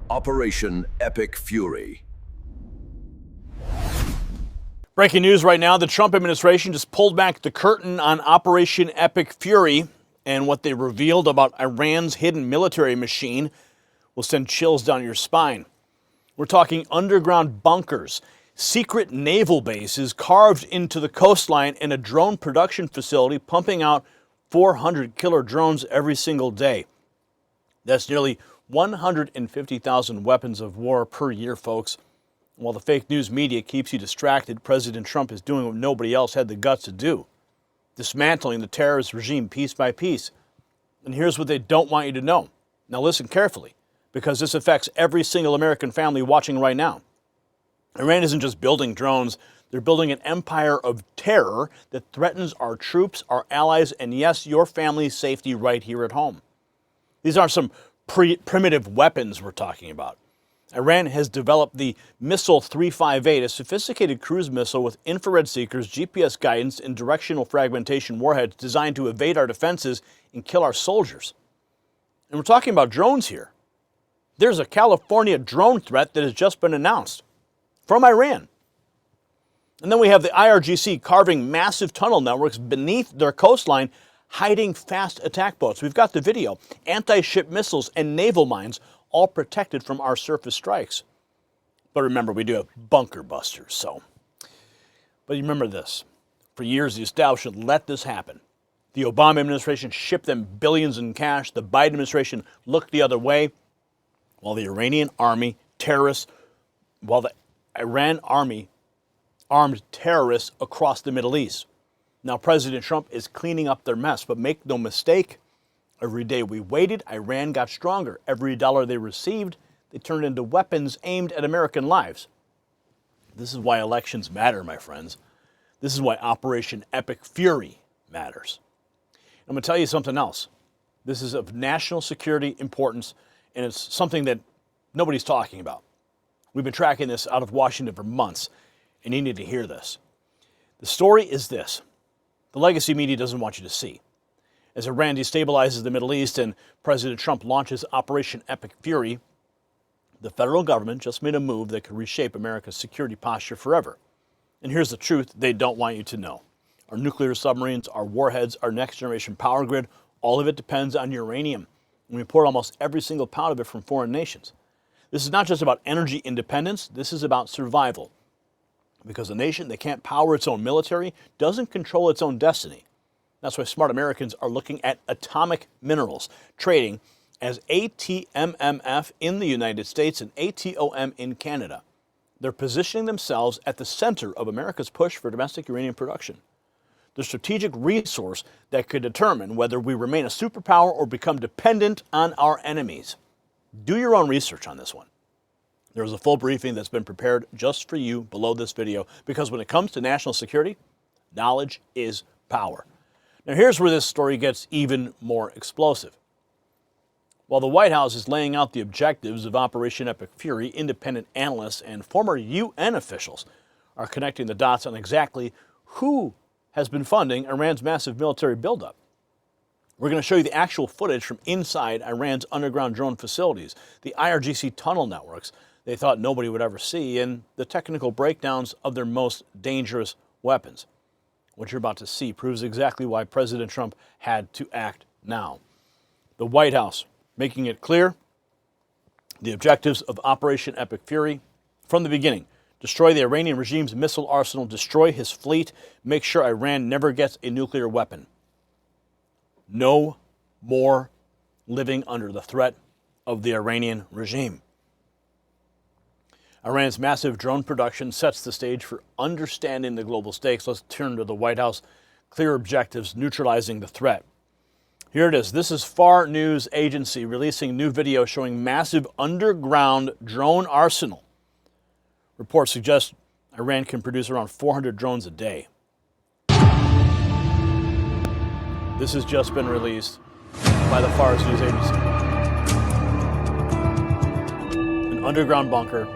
Operation Epic Fury. Breaking news right now, the Trump administration just pulled back the curtain on Operation Epic Fury, and what they revealed about Iran's hidden military machine will send chills down your spine. We're talking underground bunkers, secret naval bases carved into the coastline, and a drone production facility pumping out 400 killer drones every single day. That's nearly 150,000 weapons of war per year, folks. While the fake news media keeps you distracted, President Trump is doing what nobody else had the guts to do, dismantling the terrorist regime piece by piece. And here's what they don't want you to know. Now listen carefully, because this affects every single American family watching right now. Iran isn't just building drones, they're building an empire of terror that threatens our troops, our allies, and yes, your family's safety right here at home. These aren't some primitive weapons we're talking about. Iran has developed the Missile 358, a sophisticated cruise missile with infrared seekers, GPS guidance, and directional fragmentation warheads designed to evade our defenses and kill our soldiers. And we're talking about drones here. There's a California drone threat that has just been announced from Iran. And then we have the IRGC carving massive tunnel networks beneath their coastline, hiding fast attack boats. We've got the video, anti-ship missiles and naval mines, all protected from our surface strikes. But remember, we do have bunker busters, But you remember this. For years, the establishment let this happen. The Obama administration shipped them billions in cash. The Biden administration looked the other way, while the Iranian army terrorists, while the Iran army armed terrorists across the Middle East. Now, President Trump is cleaning up their mess, but make no mistake, every day we waited, Iran got stronger. Every dollar they received, they turned into weapons aimed at American lives. This is why elections matter, my friends. This is why Operation Epic Fury matters. I'm going to tell you something else. This is of national security importance, and it's something that nobody's talking about. We've been tracking this out of Washington for months, and you need to hear this. The story is this. The legacy media doesn't want you to see. As Iran destabilizes the Middle East and President Trump launches Operation Epic Fury, the federal government just made a move that could reshape America's security posture forever. And here's the truth they don't want you to know. Our nuclear submarines, our warheads, our next-generation power grid, all of it depends on uranium. And we import almost every single pound of it from foreign nations. This is not just about energy independence, this is about survival. Because a nation that can't power its own military doesn't control its own destiny. That's why smart Americans are looking at atomic minerals, trading as ATMMF in the United States and ATOM in Canada. They're positioning themselves at the center of America's push for domestic uranium production. The strategic resource that could determine whether we remain a superpower or become dependent on our enemies. Do your own research on this one. There's a full briefing that's been prepared just for you below this video, because when it comes to national security, knowledge is power. Now here's where this story gets even more explosive. While the White House is laying out the objectives of Operation Epic Fury, independent analysts and former UN officials are connecting the dots on exactly who has been funding Iran's massive military buildup. We're going to show you the actual footage from inside Iran's underground drone facilities, the IRGC tunnel networks they thought nobody would ever see, and the technical breakdowns of their most dangerous weapons. What you're about to see proves exactly why President Trump had to act now. The White House making it clear the objectives of Operation Epic Fury from the beginning: destroy the Iranian regime's missile arsenal, destroy his fleet, make sure Iran never gets a nuclear weapon. No more living under the threat of the Iranian regime. Iran's massive drone production sets the stage for understanding the global stakes. Let's turn to the White House. Clear objectives, neutralizing the threat. Here it is. This is Far News Agency releasing new video showing massive underground drone arsenal. Reports suggest Iran can produce around 400 drones a day. This has just been released by the Far News Agency. An underground bunker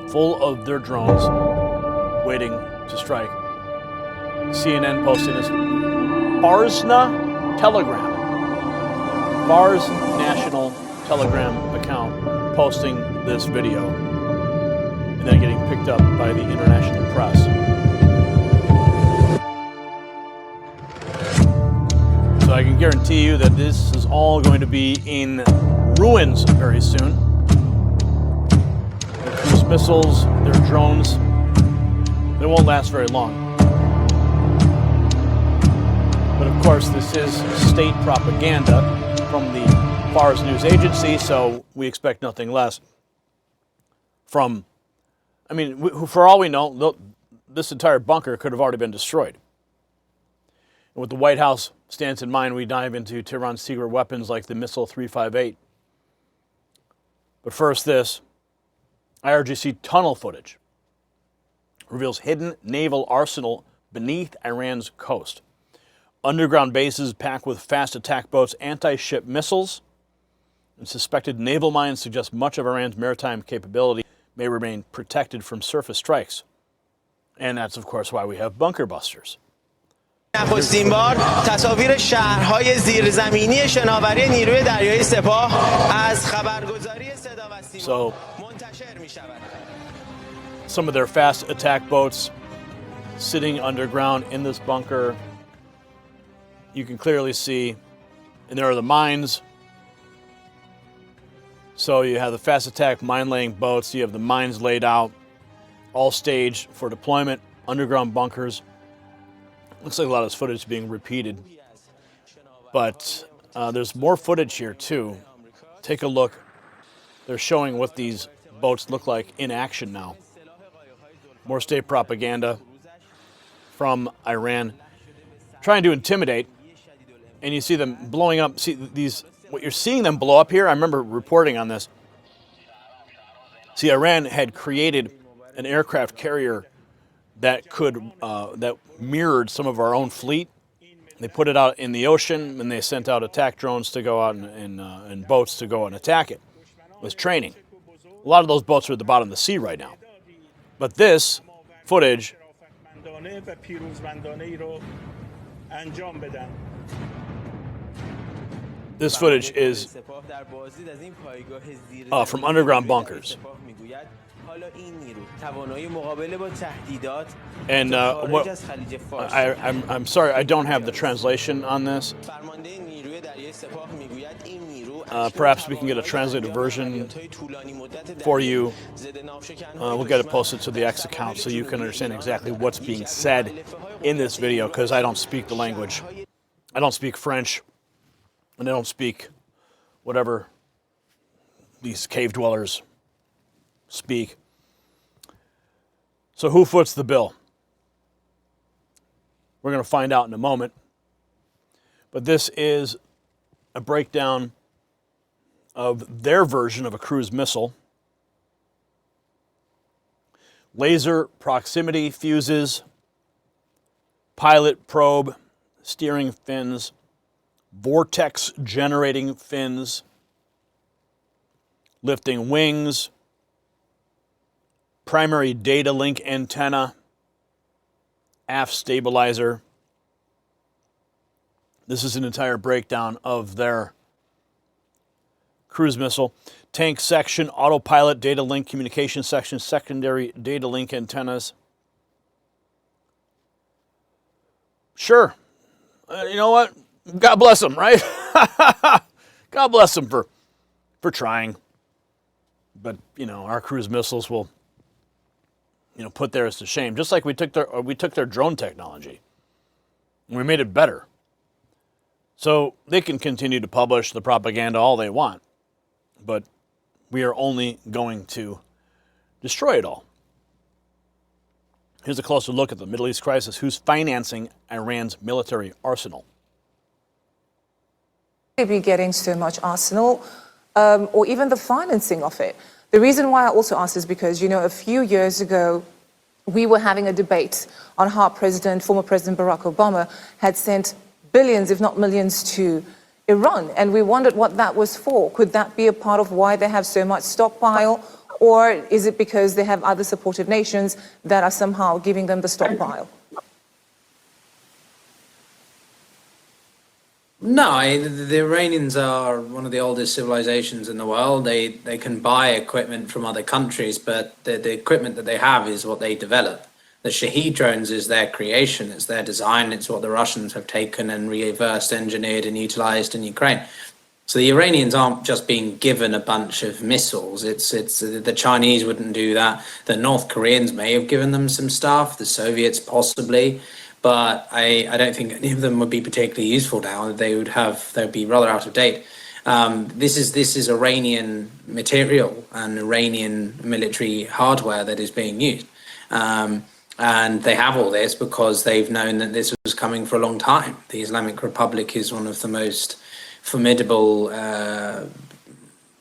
full of their drones waiting to strike. CNN posting this. Farsna Telegram. Fars National Telegram account posting this video and then getting picked up by the international press. So I can guarantee you that this is all going to be in ruins very soon. Their cruise missiles, their drones, they won't last very long. But of course, this is state propaganda from the Fars News Agency, so we expect nothing less from, I mean, for all we know, this entire bunker could have already been destroyed. And with the White House stance in mind, we dive into Tehran's secret weapons like the Missile 358. But first this, IRGC tunnel footage reveals hidden naval arsenal beneath Iran's coast. Underground bases packed with fast attack boats, anti-ship missiles, and suspected naval mines suggest much of Iran's maritime capability may remain protected from surface strikes. And that's, of course, why we have bunker busters. نخستین بار تصاویر شهرهای زیرزمینی شناوری نیروی دریایی سپاه از خبرگزاری صدا و سیما منتشر می‌شود. Some of their fast attack boats sitting underground in this bunker. You can clearly see, and there are the mines. So you have the fast attack mine-laying boats, you have the mines laid out, all staged for deployment, underground bunkers. Looks like a lot of this footage being repeated. But there's more footage here too. Take a look. They're showing what these boats look like in action now. More state propaganda from Iran, trying to intimidate. And you see them blowing up. See these, what you're seeing them blow up here. I remember reporting on this. See, Iran had created an aircraft carrier that could that mirrored some of our own fleet. They put it out in the ocean, and they sent out attack drones to go out and boats to go and attack it. It was training. A lot of those boats are at the bottom of the sea right now. But this footage is from underground bunkers. And I'm sorry, I don't have the translation on this. Perhaps we can get a translated version for you. We'll get it posted to the X account so you can understand exactly what's being said in this video, because I don't speak the language. I don't speak French, and I don't speak whatever these cave dwellers speak. So who foots the bill? We're going to find out in a moment. But this is a breakdown of their version of a cruise missile. Laser proximity fuses, pilot probe, steering fins, vortex generating fins, lifting wings, primary data link antenna, aft stabilizer. This is an entire breakdown of their cruise missile. Tank section, autopilot, data link communication section, secondary data link antennas. Sure. You know what? God bless them, right? God bless them for trying. But, you know, our cruise missiles will, you know, put theirs to shame. Just like we took their drone technology and we made it better. So they can continue to publish the propaganda all they want, but we are only going to destroy it all. Here's a closer look at the Middle East crisis. Who's financing Iran's military arsenal? Be getting so much arsenal, or even the financing of it. The reason why I also ask is because, you know, a few years ago, we were having a debate on how former President Barack Obama had sent billions, if not millions, to Iran. And we wondered what that was for. Could that be a part of why they have so much stockpile? Or is it because they have other supportive nations that are somehow giving them the stockpile? No, the Iranians are one of the oldest civilizations in the world. They can buy equipment from other countries, but the equipment that they have is what they develop. The Shahed drones is their creation, it's their design, it's what the Russians have taken and reverse engineered and utilized in Ukraine. So the Iranians aren't just being given a bunch of missiles. It's the Chinese wouldn't do that. The North Koreans may have given them some stuff, the Soviets possibly. But I don't think any of them would be particularly useful now. They'd be rather out of date. This is Iranian material and Iranian military hardware that is being used. And they have all this because they've known that this was coming for a long time. The Islamic Republic is one of the most formidable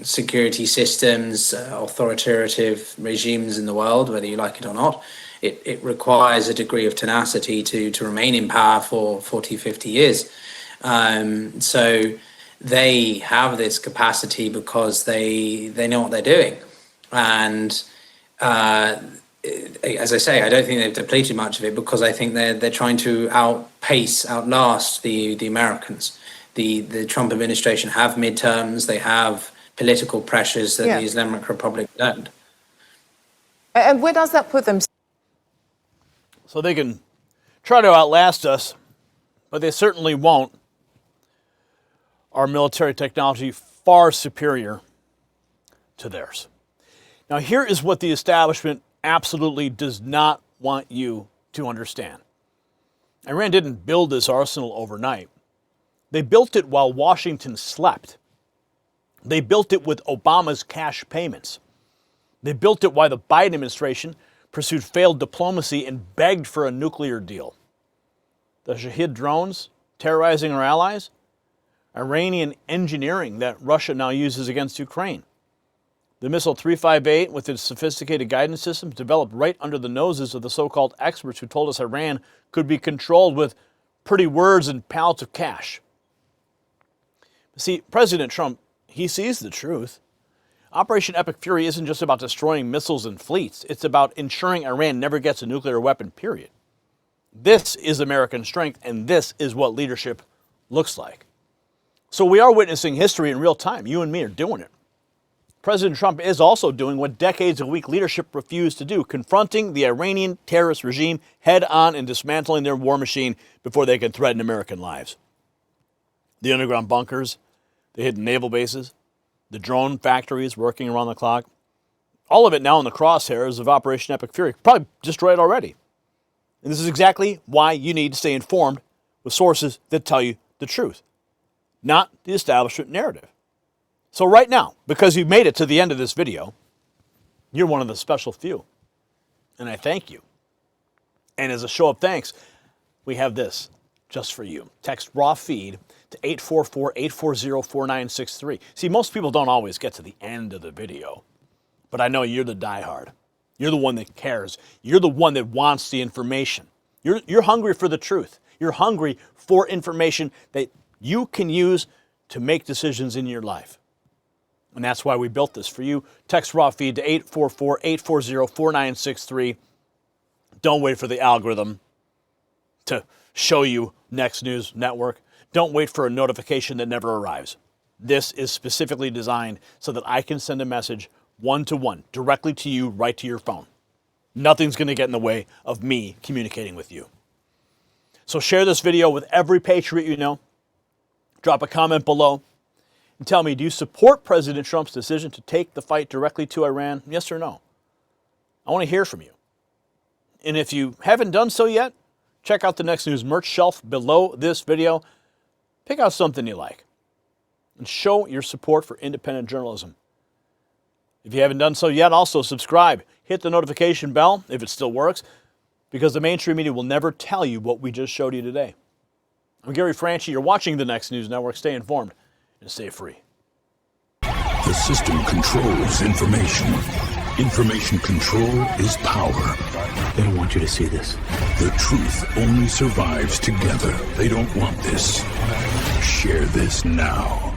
security systems, authoritative regimes in the world, whether you like it or not. It requires a degree of tenacity to remain in power for 40, 50 years. So they have this capacity because they know what they're doing. And as I say, I don't think they've depleted much of it because I think they're trying to outlast the Americans. The Trump administration have midterms, they have political pressures that the Islamic Republic don't. And where does that put them? So they can try to outlast us, but they certainly won't. Our military technology far superior to theirs. Now here is what the establishment absolutely does not want you to understand. Iran didn't build this arsenal overnight. They built it while Washington slept. They built it with Obama's cash payments. They built it while the Biden administration pursued failed diplomacy and begged for a nuclear deal. The Shahed drones terrorizing our allies, Iranian engineering that Russia now uses against Ukraine. The missile 358 with its sophisticated guidance systems developed right under the noses of the so-called experts who told us Iran could be controlled with pretty words and pallets of cash. See, President Trump, he sees the truth. Operation Epic Fury isn't just about destroying missiles and fleets. It's about ensuring Iran never gets a nuclear weapon, period. This is American strength, and this is what leadership looks like. So we are witnessing history in real time. You and me are doing it. President Trump is also doing what decades of weak leadership refused to do, confronting the Iranian terrorist regime head on and dismantling their war machine before they can threaten American lives. The underground bunkers, the hidden naval bases, the drone factories working around the clock, all of it now in the crosshairs of Operation Epic Fury, probably destroyed already. And this is exactly why you need to stay informed with sources that tell you the truth, not the establishment narrative. So right now, because you've made it to the end of this video, you're one of the special few. And I thank you. And as a show of thanks, we have this just for you. Text raw feed to 844-840-4963. See, most people don't always get to the end of the video, but I know you're the diehard. You're the one that cares. You're the one that wants the information. You're hungry for the truth. You're hungry for information that you can use to make decisions in your life. And that's why we built this for you. Text raw feed to 844-840-4963. Don't wait for the algorithm to show you Next News Network. Don't wait for a notification that never arrives. This is specifically designed so that I can send a message one-to-one directly to you right to your phone. Nothing's going to get in the way of me communicating with you. So share this video with every patriot you know. Drop a comment below and tell me, do you support President Trump's decision to take the fight directly to Iran? Yes or no? I want to hear from you. And if you haven't done so yet, check out the Next News merch shelf below this video. Pick out something you like and show your support for independent journalism. If you haven't done so yet, also subscribe. Hit the notification bell if it still works, because the mainstream media will never tell you what we just showed you today. I'm Gary Franchi. You're watching the Next News Network. Stay informed and stay free. The system controls information. Information control is power. They don't want you to see this. The truth only survives together. They don't want this. Share this now.